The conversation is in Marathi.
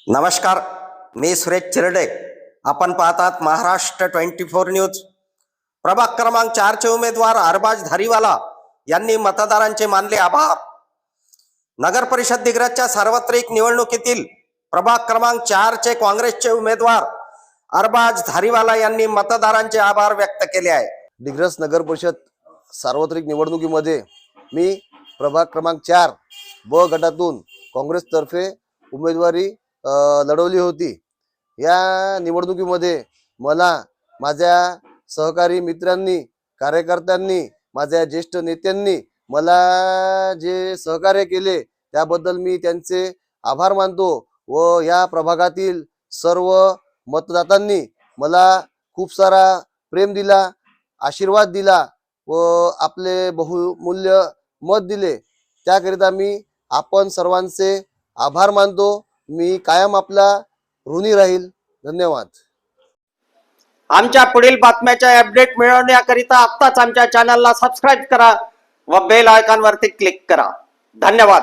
नमस्कार, मी सुरेश चिरडे. आपण पाहतात महाराष्ट्र 24 न्यूज. प्रभाग क्रमांक 4 चे उमेदवार अरबाज धारीवाला यांनी मतदारांचे मानले आभार. नगर परिषद दिग्रजच्या सार्वत्रिक निवडणुकीतील प्रभाग क्रमांक 4 चे काँग्रेसचे उमेदवार अरबाज धारीवाला यांनी मतदारांचे आभार व्यक्त केले आहे. दिग्रस नगर परिषद सार्वत्रिक निवडणुकीमध्ये मी प्रभाग क्रमांक 4 ब गटातून काँग्रेसतर्फे उमेदवारी लढवली होती. या निवडणुकीमध्ये मला माझ्या सहकारी मित्रांनी, कार्यकर्त्यांनी, माझ्या ज्येष्ठ नेत्यांनी मला जे सहकार्य केले त्याबद्दल मी त्यांचे आभार मानतो व या प्रभागातील सर्व मतदातांनी मला खूप सारा प्रेम दिला, आशीर्वाद दिला व आपले बहुमूल्य मत दिले. त्याकरिता मी आपण सर्वांचे आभार मानतो. मी कायम आपला ऋणी राहील. धन्यवाद. आमच्या पुढील बातम्याचे अपडेट मिळवण्याकरिता आत्ताच आमच्या चॅनलला सबस्क्राईब करा व बेल आयकॉनवरती क्लिक करा. धन्यवाद.